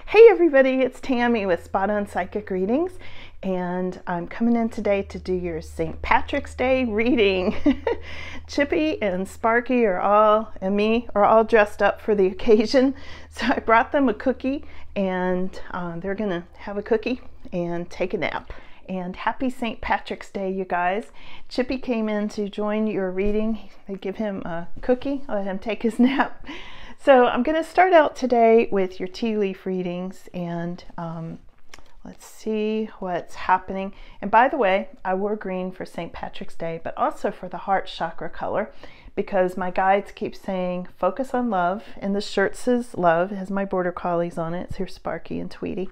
Hey everybody, it's Tammy with Spot On Psychic Readings, and I'm coming in today to do your St. Patrick's Day reading. Chippy and Sparky and me are all dressed up for the occasion, so I brought them a cookie, and they're gonna have a cookie and take a nap. And happy St. Patrick's Day, you guys. Chippy came in to join your reading. They give him a cookie, let him take his nap. So I'm going to start out today with your tea leaf readings, and let's see what's happening. And by the way, I wore green for St. Patrick's Day, but also for the heart chakra color, because my guides keep saying focus on love, and the shirt says love. It has my border collies on it. It's here, Sparky and Tweety,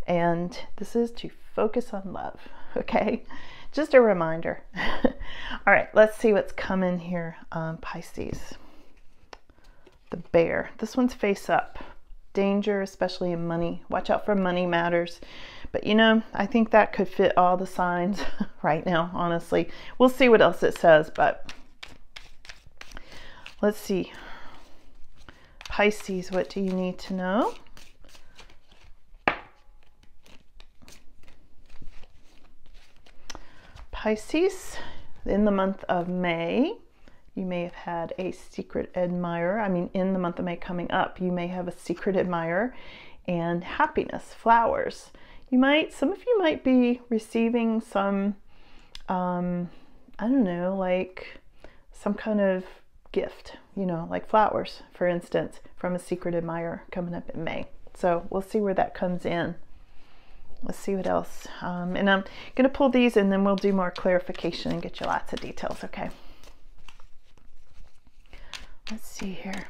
and this is to focus on love. Okay, just a reminder. All right, let's see what's coming here, Pisces. The bear. This one's face up. Danger, especially in money. Watch out for money matters. But you know, I think that could fit all the signs right now, honestly. We'll see what else it says, but let's see. Pisces, what do you need to know? Pisces, in the month of May, you may have had a secret admirer. I mean, in the month of May coming up, you may have a secret admirer. And happiness, flowers. Some of you might be receiving some, I don't know, like some kind of gift, you know, like flowers, for instance, from a secret admirer coming up in May. So we'll see where that comes in. Let's see what else. And I'm going to pull these, and then we'll do more clarification and get you lots of details, okay? Let's see here.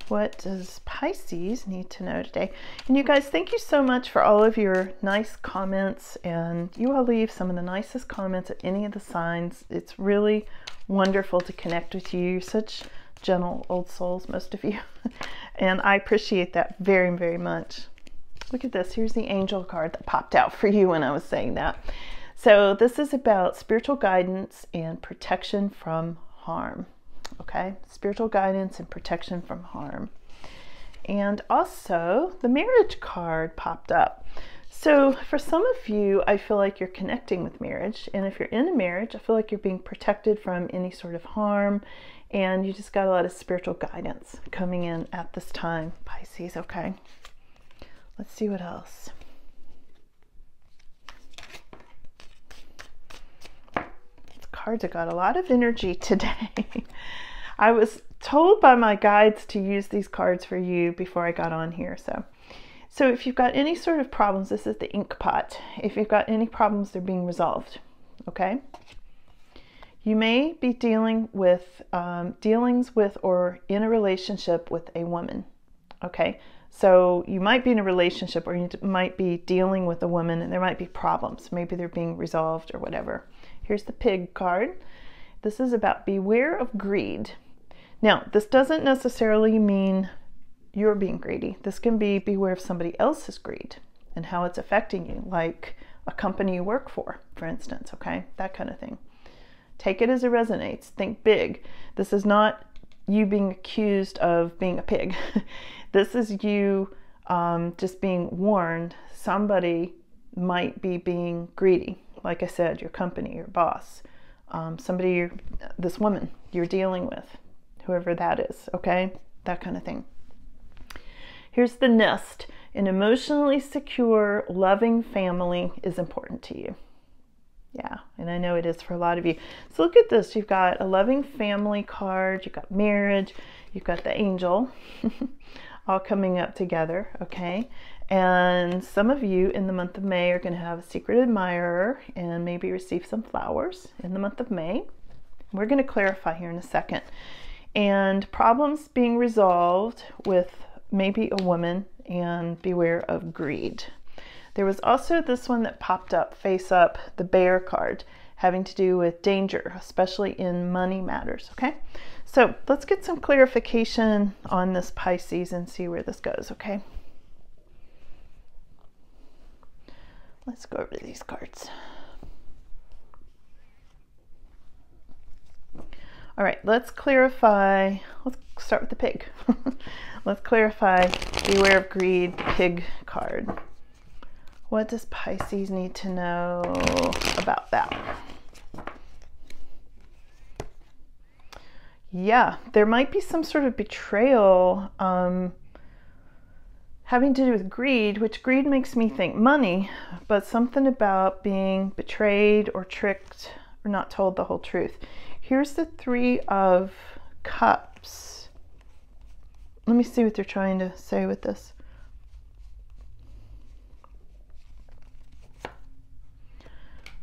What does Pisces need to know today? And you guys, thank you so much for all of your nice comments, and you all leave some of the nicest comments at any of the signs. It's really wonderful to connect with you. You're such gentle old souls, most of you. And I appreciate that very, very much. Look at this. Here's the angel card that popped out for you when I was saying that. So this is about spiritual guidance and protection from harm. Okay, spiritual guidance and protection from harm. And also the marriage card popped up. So for some of you, I feel like you're connecting with marriage, and if you're in a marriage, I feel like you're being protected from any sort of harm, and you just got a lot of spiritual guidance coming in at this time, Pisces. Okay, let's see what else. Cards have got a lot of energy today. I was told by my guides to use these cards for you before I got on here. So if you've got any sort of problems, this is the ink pot. If you've got any problems, they're being resolved. Okay. You may be dealing with dealings with or in a relationship with a woman. Okay. So you might be in a relationship, or you might be dealing with a woman, and there might be problems. Maybe they're being resolved or whatever. Here's the pig card. This is about beware of greed. Now, this doesn't necessarily mean you're being greedy. This can be beware of somebody else's greed and how it's affecting you, like a company you work for instance, okay? That kind of thing. Take it as it resonates. Think big. This is not you being accused of being a pig. This is you just being warned somebody might be being greedy. Like I said, your company, your boss, this woman you're dealing with, whoever that is, okay? That kind of thing. Here's the nest. An emotionally secure, loving family is important to you. Yeah, and I know it is for a lot of you. So look at this. You've got a loving family card. You've got marriage. You've got the angel all coming up together, okay? And some of you in the month of May are going to have a secret admirer and maybe receive some flowers in the month of May. We're going to clarify here in a second. And problems being resolved with maybe a woman, and beware of greed. There was also this one that popped up, face up, the bear card, having to do with danger, especially in money matters, okay? So let's get some clarification on this Pisces and see where this goes, okay? Let's go over these cards. All right, let's clarify. Let's start with the pig. Let's clarify beware of greed, pig card. What does Pisces need to know about that? Yeah, there might be some sort of betrayal having to do with greed, which greed makes me think money, but something about being betrayed or tricked or not told the whole truth. Here's the Three of Cups. Let me see what they're trying to say with this.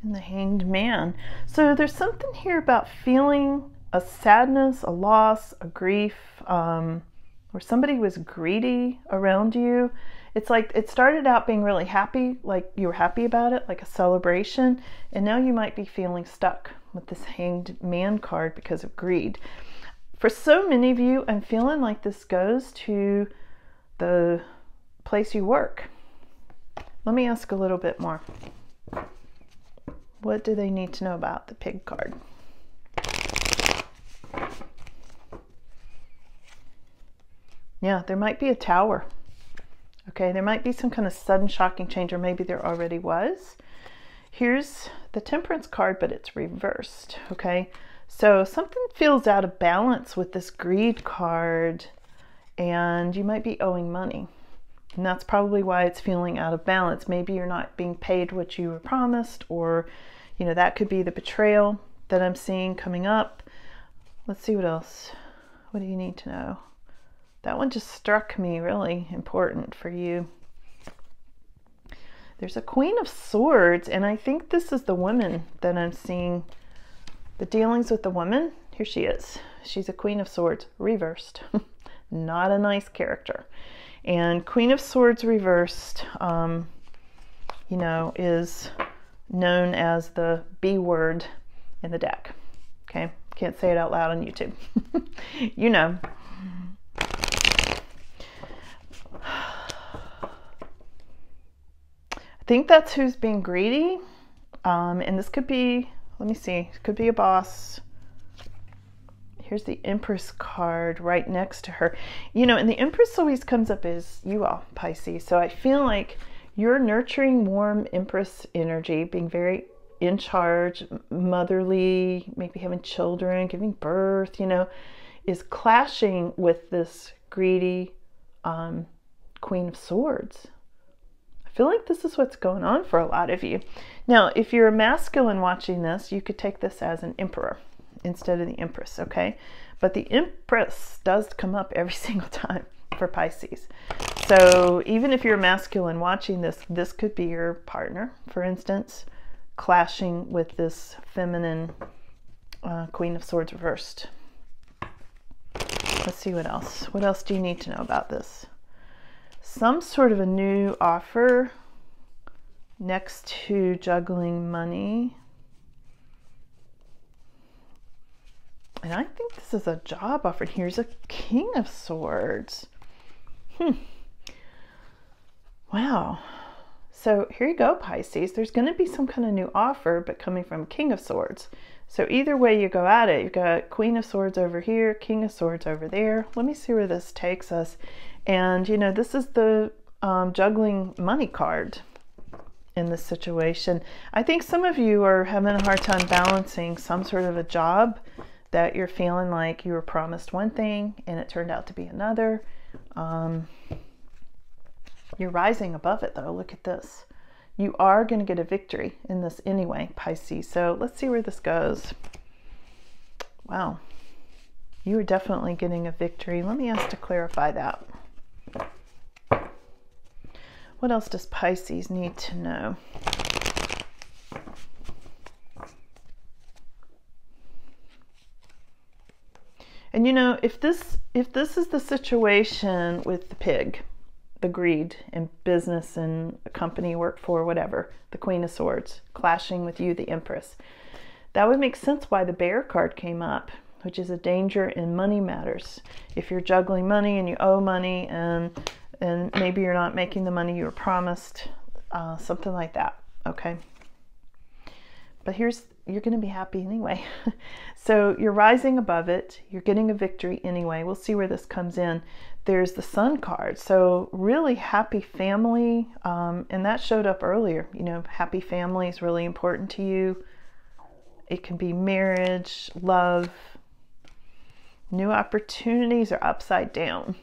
And the Hanged Man. So there's something here about feeling a sadness, a loss, a grief, where somebody was greedy around you. It's like it started out being really happy, like you were happy about it, like a celebration, and now you might be feeling stuck with this Hanged Man card because of greed. For so many of you, I'm feeling like this goes to the place you work. Let me ask a little bit more. What do they need to know about the Pig card? Yeah, there might be a tower. Okay, there might be some kind of sudden shocking change, or maybe there already was. Here's the Temperance card, but it's reversed. Okay, so something feels out of balance with this Greed card, and you might be owing money. And that's probably why it's feeling out of balance. Maybe you're not being paid what you were promised, or, you know, that could be the betrayal that I'm seeing coming up. Let's see what else. What do you need to know? That one just struck me really important for you. There's a Queen of Swords, and I think this is the woman that I'm seeing. The dealings with the woman. Here she is. She's a Queen of Swords reversed. Not a nice character. And Queen of Swords reversed, you know, is known as the B word in the deck. Okay, can't say it out loud on YouTube. You know. I think that's who's being greedy, and this could be, let me see, it could be a boss. Here's the Empress card right next to her. You know, and the Empress always comes up as you all, Pisces, so I feel like you're nurturing warm Empress energy, being very in charge, motherly, maybe having children, giving birth, you know, is clashing with this greedy Queen of Swords. I feel like this is what's going on for a lot of you. Now, if you're a masculine watching this, you could take this as an emperor instead of the Empress, okay? But the Empress does come up every single time for Pisces. So even if you're masculine watching this, this could be your partner, for instance, clashing with this feminine Queen of Swords reversed. Let's see what else. What else do you need to know about this? Some sort of a new offer next to juggling money. And I think this is a job offer. Here's a King of Swords. Wow. So here you go, Pisces. There's going to be some kind of new offer, but coming from King of Swords. So either way you go at it, you've got Queen of Swords over here, King of Swords over there. Let me see where this takes us. And, you know, this is the juggling money card in this situation. I think some of you are having a hard time balancing some sort of a job that you're feeling like you were promised one thing and it turned out to be another. You're rising above it, though. Look at this. You are going to get a victory in this anyway, Pisces. So let's see where this goes. Wow. You are definitely getting a victory. Let me ask to clarify that. What else does Pisces need to know? And you know, if this is the situation with the pig, the greed and business and a company you work for, whatever, the Queen of Swords clashing with you, the Empress, that would make sense why the Bear card came up, which is a danger in money matters. If you're juggling money and you owe money and maybe you're not making the money you were promised, something like that, okay? But here's you're going to be happy anyway. So you're rising above it. You're getting a victory anyway. We'll see where this comes in. There's the Sun card. So really happy family. And that showed up earlier. You know, happy family is really important to you. It can be marriage, love, new opportunities are upside down.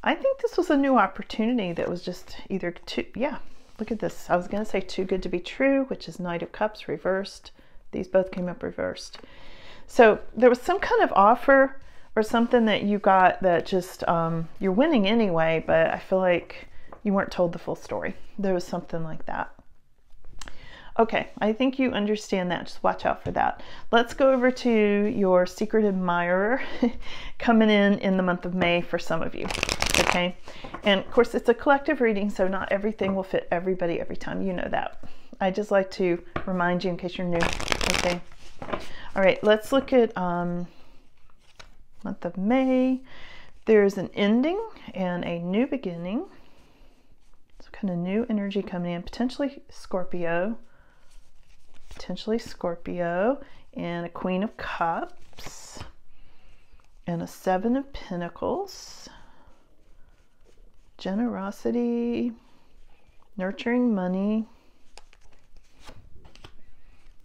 I think this was a new opportunity that was just either too, yeah, look at this. I was going to say too good to be true, which is Knight of Cups reversed. These both came up reversed. So there was some kind of offer or something that you got that just, you're winning anyway, but I feel like you weren't told the full story. There was something like that. Okay, I think you understand that. Just watch out for that. Let's go over to your secret admirer coming in the month of May for some of you. Okay, and of course it's a collective reading, so not everything will fit everybody every time. You know that. I just like to remind you in case you're new. Okay. All right, let's look at month of May. There's an ending and a new beginning. So kind of new energy coming in, potentially Scorpio, and a Queen of Cups, and a Seven of Pentacles, generosity, nurturing money.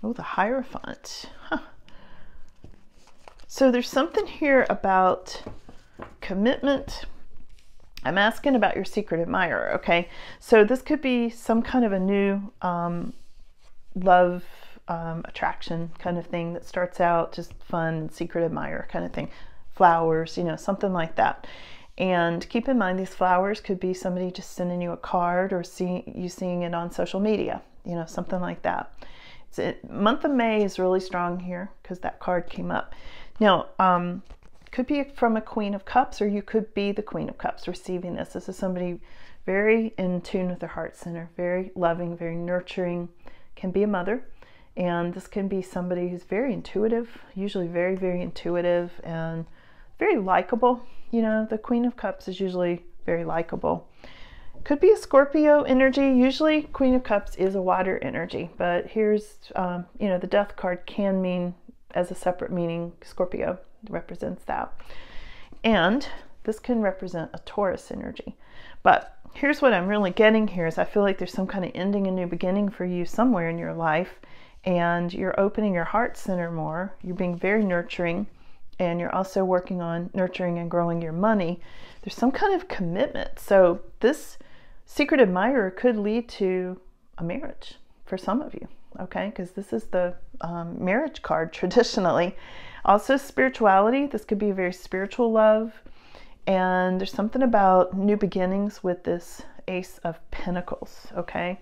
Oh, the Hierophant. Huh. So there's something here about commitment. I'm asking about your secret admirer, okay? So this could be some kind of a new love attraction kind of thing that starts out just fun, secret admirer kind of thing. Flowers, you know, something like that. And keep in mind, these flowers could be somebody just sending you a card or seeing it on social media, you know, something like that. Month of May is really strong here because that card came up. Now, could be from a Queen of Cups, or you could be the Queen of Cups receiving this. This is somebody very in tune with their heart center, very loving, very nurturing, can be a mother. And this can be somebody who's very intuitive, usually very, very intuitive and very likable. You know, the Queen of Cups is usually very likable. Could be a Scorpio energy. Usually Queen of Cups is a water energy, but here's, you know, the Death card can mean as a separate meaning, Scorpio represents that. And this can represent a Taurus energy. But here's what I'm really getting here is I feel like there's some kind of ending, a new beginning for you somewhere in your life, and you're opening your heart center more. You're being very nurturing, and you're also working on nurturing and growing your money. There's some kind of commitment. So this secret admirer could lead to a marriage for some of you, okay? Because this is the marriage card traditionally. Also spirituality. This could be a very spiritual love. And there's something about new beginnings with this Ace of Pentacles, okay?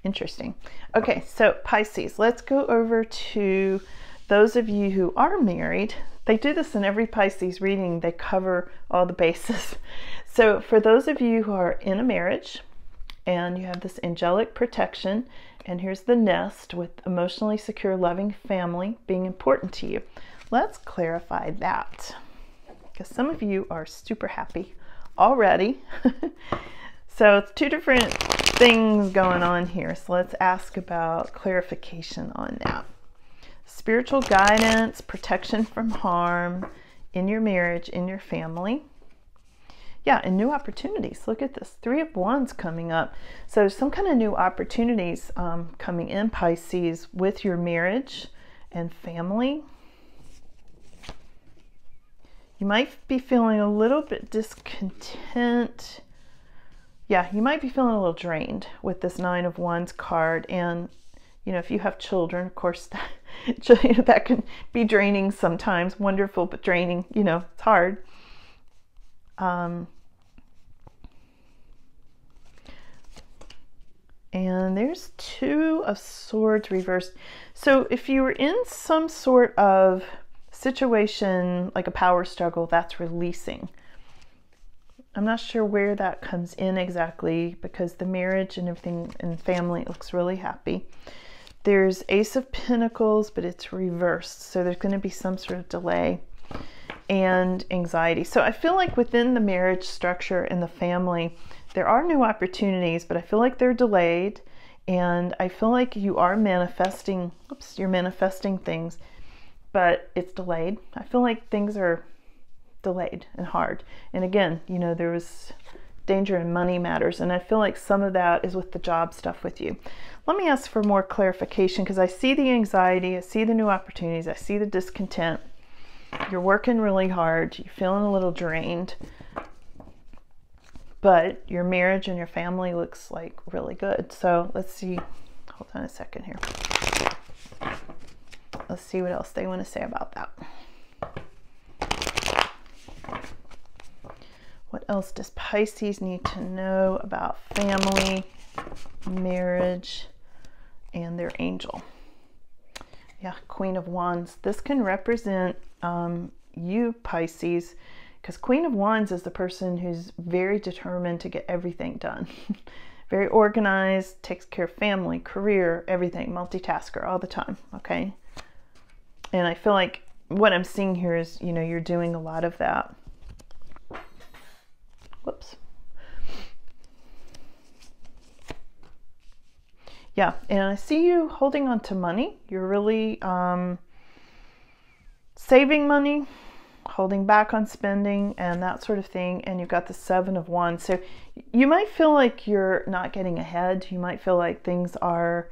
Interesting. Okay, so Pisces, let's go over to those of you who are married. They do this in every Pisces reading. They cover all the bases. So for those of you who are in a marriage and you have this angelic protection, and here's the nest with emotionally secure, loving family being important to you. Let's clarify that, because some of you are super happy already. So it's two different things going on here. So let's ask about clarification on that. Spiritual guidance, protection from harm in your marriage, in your family. Yeah, and new opportunities. Look at this, 3 of Wands coming up. So some kind of new opportunities coming in, Pisces, with your marriage and family. You might be feeling a little bit discontent. Yeah, you might be feeling a little drained with this 9 of Wands card. And, you know, if you have children, of course, that can be draining sometimes. Wonderful, but draining. You know, it's hard. And there's 2 of Swords reversed. So if you were in some sort of situation like a power struggle, that's releasing. I'm not sure where that comes in exactly, because the marriage and everything and family looks really happy. There's Ace of Pentacles, but it's reversed. So there's going to be some sort of delay and anxiety. So I feel like within the marriage structure and the family, there are new opportunities, but I feel like they're delayed. And I feel like you are manifesting, you're manifesting things, but it's delayed. I feel like things are delayed and hard. And again, you know, there was danger in money matters, and I feel like some of that is with the job stuff with you. Let me ask for more clarification, because I see the anxiety, I see the new opportunities, I see the discontent. You're working really hard, you're feeling a little drained, but your marriage and your family looks like really good. So let's see, hold on a second here. Let's see what else they want to say about that. What else does Pisces need to know about family, marriage, and their angel? Yeah, Queen of Wands. This can represent you, Pisces, because Queen of Wands is the person who's very determined to get everything done. Very organized, takes care of family, career, everything, multitasker all the time, okay? And I feel like what I'm seeing here is, you know, you're doing a lot of that. Whoops. Yeah, and I see you holding on to money. You're really saving money, holding back on spending and that sort of thing. And you've got the 7 of Wands. So you might feel like you're not getting ahead. You might feel like things are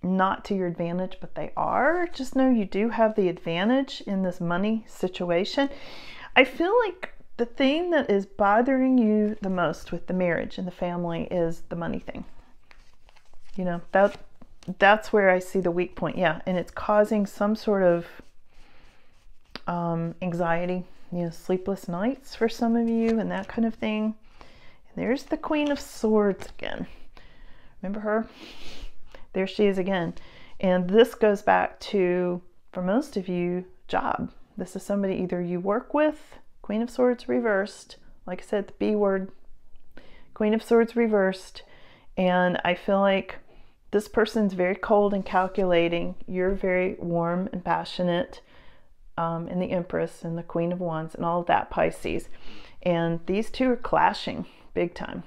not to your advantage, but they are. Just know you do have the advantage in this money situation. I feel like the thing that is bothering you the most with the marriage and the family is the money thing. You know, that's where I see the weak point. Yeah, and it's causing some sort of anxiety, you know, sleepless nights for some of you and that kind of thing. And there's the Queen of Swords again. Remember her? There she is again. And this goes back to, for most of you, job. This is somebody either you work with, Queen of Swords reversed, like I said, the B word, Queen of Swords reversed, and I feel like this person's very cold and calculating. You're very warm and passionate, and the Empress and the Queen of Wands and all of that, Pisces. And these two are clashing big time.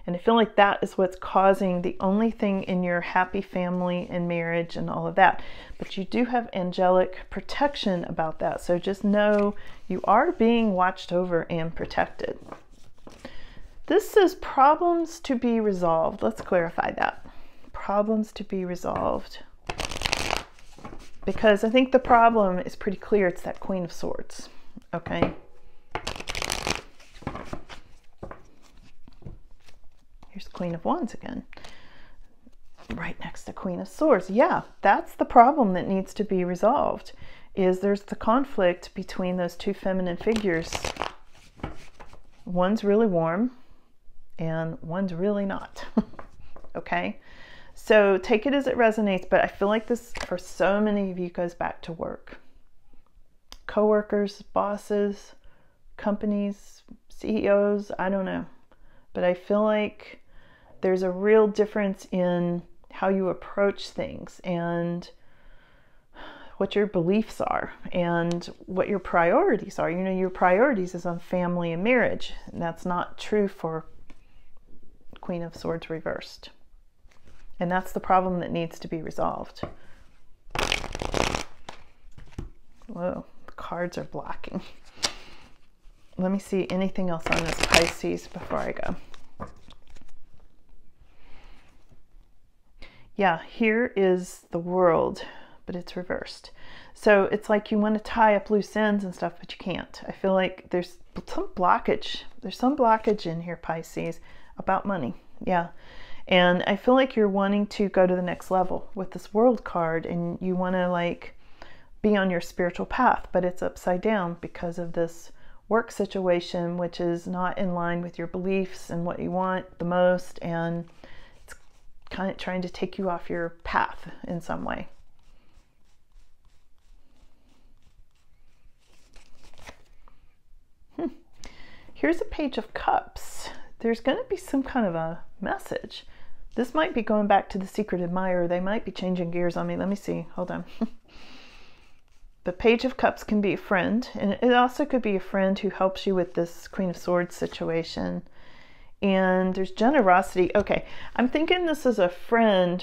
And I feel like that is what's causing the only thing in your happy family and marriage and all of that. But you do have angelic protection about that. So just know you are being watched over and protected. This says problems to be resolved. Let's clarify that. Problems to be resolved. Because I think the problem is pretty clear. It's that Queen of Swords. Okay. Here's Queen of Wands again, right next to Queen of Swords. Yeah, that's the problem that needs to be resolved, is there's the conflict between those two feminine figures. One's really warm and one's really not. Okay, so take it as it resonates, but I feel like this, for so many of you, goes back to work. Co-workers, bosses, companies, CEOs, I don't know. But I feel like there's a real difference in how you approach things and what your beliefs are and what your priorities are. You know, your priorities is on family and marriage, and that's not true for Queen of Swords reversed. And that's the problem that needs to be resolved. Whoa, the cards are blocking. Let me see anything else on this Pisces before I go. Yeah, here is the World, but it's reversed. So it's like you want to tie up loose ends and stuff, but you can't. I feel like there's some blockage. There's some blockage in here, Pisces, about money. Yeah. And I feel like you're wanting to go to the next level with this World card, and you want to like be on your spiritual path, but it's upside down because of this work situation, which is not in line with your beliefs and what you want the most, and it's kind of trying to take you off your path in some way. Here's a Page of Cups. There's going to be some kind of a message. This might be going back to the secret admirer. They might be changing gears on me. Let me see. Hold on. The Page of Cups can be a friend, and it also could be a friend who helps you with this Queen of Swords situation. And there's generosity. Okay, I'm thinking this is a friend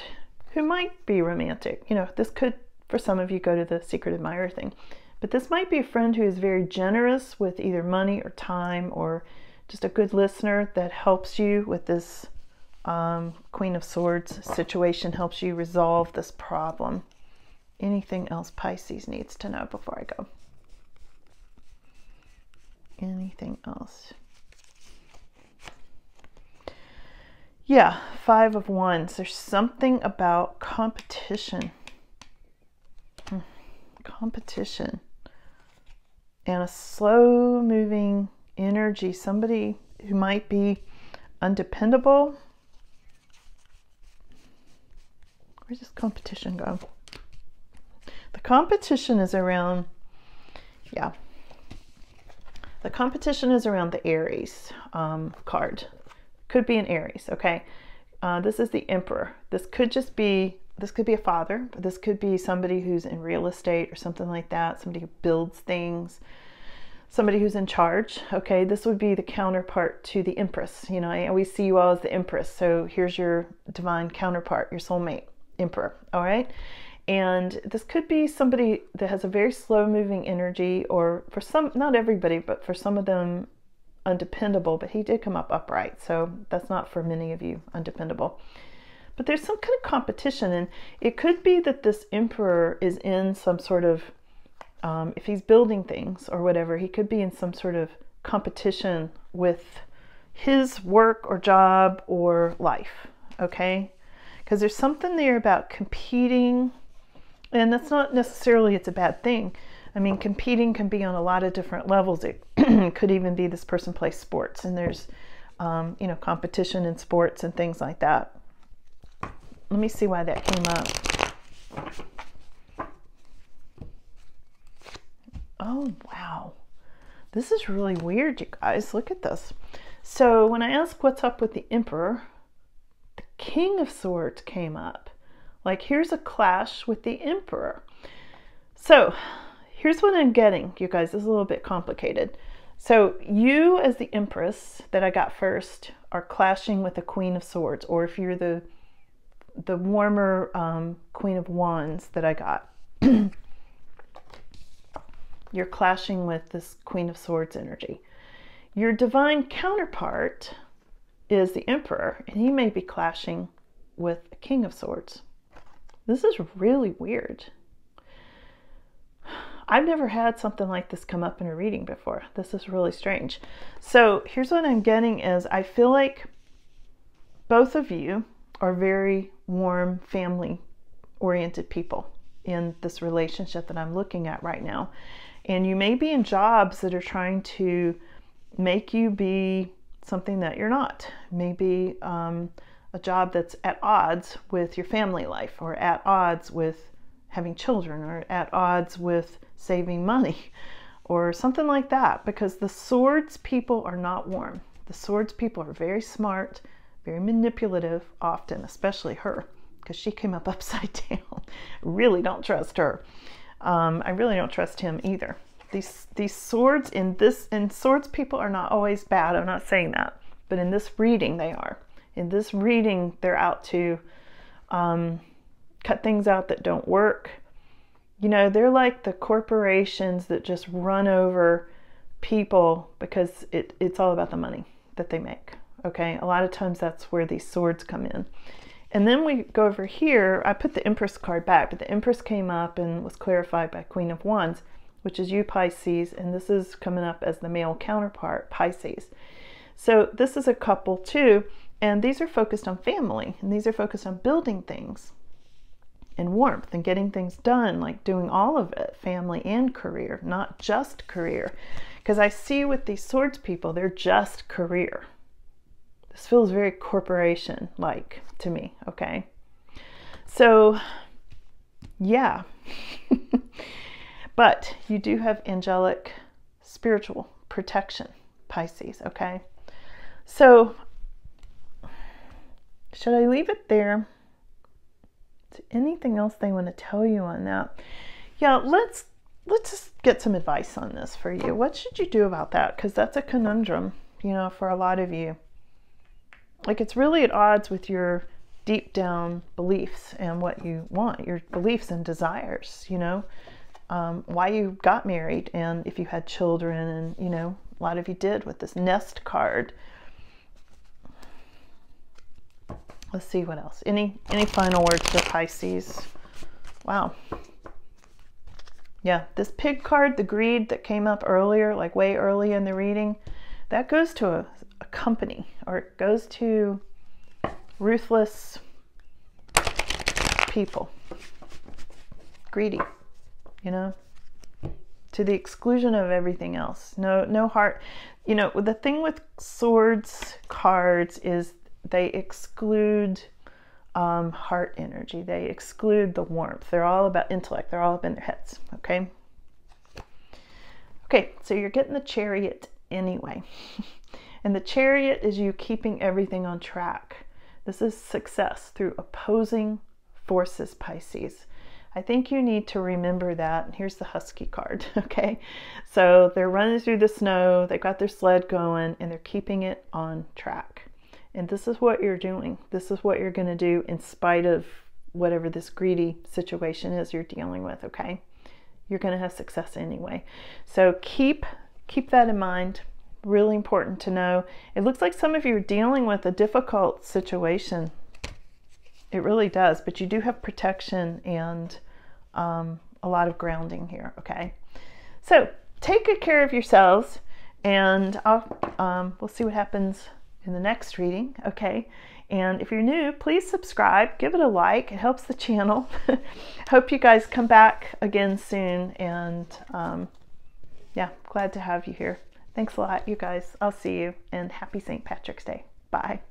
who might be romantic. You know, this could, for some of you, go to the secret admirer thing. But this might be a friend who is very generous with either money or time, or just a good listener that helps you with this Queen of Swords situation, helps you resolve this problem. Anything else Pisces needs to know before I go? Anything else? Yeah, 5 of Wands. There's something about competition. Competition. And a slow moving energy. Somebody who might be undependable. Where's this competition go? The competition is around, yeah. The competition is around the Aries card. Could be an Aries, okay? This is the Emperor. This could be a father, but this could be somebody who's in real estate or something like that, somebody who builds things, somebody who's in charge, okay? This would be the counterpart to the Empress. You know, I always see you all as the Empress, so here's your divine counterpart, your soulmate, Emperor, all right? And this could be somebody that has a very slow-moving energy, or for some, not everybody, but for some of them, undependable. But he did come up upright, so that's not for many of you, undependable. But there's some kind of competition, and it could be that this Emperor is in some sort of, if he's building things or whatever, he could be in some sort of competition with his work or job or life, okay? Because there's something there about competing. And that's not necessarily it's a bad thing. I mean, competing can be on a lot of different levels. It could even be this person plays sports, and there's, you know, competition in sports and things like that. Let me see why that came up. Oh, wow. This is really weird, you guys. Look at this. So when I ask what's up with the Emperor, the King of Swords came up. Like, here's a clash with the Emperor. So here's what I'm getting, you guys. This is a little bit complicated. So you, as the Empress that I got first, are clashing with the Queen of Swords. Or if you're the warmer Queen of Wands that I got, you're clashing with this Queen of Swords energy. Your divine counterpart is the Emperor, and he may be clashing with the King of Swords. This is really weird. I've never had something like this come up in a reading before. This is really strange. So here's what I'm getting is I feel like both of you are very warm, family-oriented people in this relationship that I'm looking at right now. And you may be in jobs that are trying to make you be something that you're not. Maybe a job that's at odds with your family life, or at odds with having children, or at odds with saving money, or something like that. Because the Swords people are not warm. The Swords people are very smart, very manipulative, often, especially her, because she came up upside down. Really don't trust her. I really don't trust him either. These swords and Swords people are not always bad. I'm not saying that, but in this reading they are. In this reading, they're out to cut things out that don't work. You know, they're like the corporations that just run over people because it's all about the money that they make. Okay, a lot of times that's where these swords come in. And then we go over here. I put the Empress card back, but the Empress came up and was clarified by Queen of Wands, which is you, Pisces, and this is coming up as the male counterpart, Pisces. So this is a couple too. And these are focused on family, and these are focused on building things and warmth and getting things done, like doing all of it, family and career, not just career. Because I see with these Swords people, they're just career. This feels very corporation-like to me, okay? So, yeah. But you do have angelic spiritual protection, Pisces, okay? So, should I leave it there? Is there anything else they want to tell you on that? Yeah, let's just get some advice on this for you. What should you do about that? Because that's a conundrum, you know, for a lot of you. like it's really at odds with your deep down beliefs and what you want, your beliefs and desires, you know, why you got married, and if you had children, and you know, a lot of you did with this nest card. Let's see what else. Any final words to Pisces? Wow. Yeah, this pig card, the greed that came up earlier, like way early in the reading, that goes to a company, or it goes to ruthless people. Greedy, you know, to the exclusion of everything else. No heart. You know, the thing with swords cards is they exclude heart energy. They exclude the warmth. They're all about intellect. They're all up in their heads. Okay. Okay, so you're getting the Chariot anyway. And the Chariot is you keeping everything on track. This is success through opposing forces, Pisces. I think you need to remember that. Here's the Husky card, okay? So they're running through the snow, they've got their sled going, and they're keeping it on track. And this is what you're doing. This is what you're going to do in spite of whatever this greedy situation is you're dealing with, okay? You're going to have success anyway. So keep that in mind. Really important to know. It looks like some of you are dealing with a difficult situation. It really does, but you do have protection and a lot of grounding here, okay? So take good care of yourselves, and we'll see what happens in the next reading, okay? And if you're new, please subscribe, give it a like. It helps the channel. Hope you guys come back again soon, and yeah, glad to have you here. Thanks a lot, you guys. I'll see you, and happy St. Patrick's Day. Bye.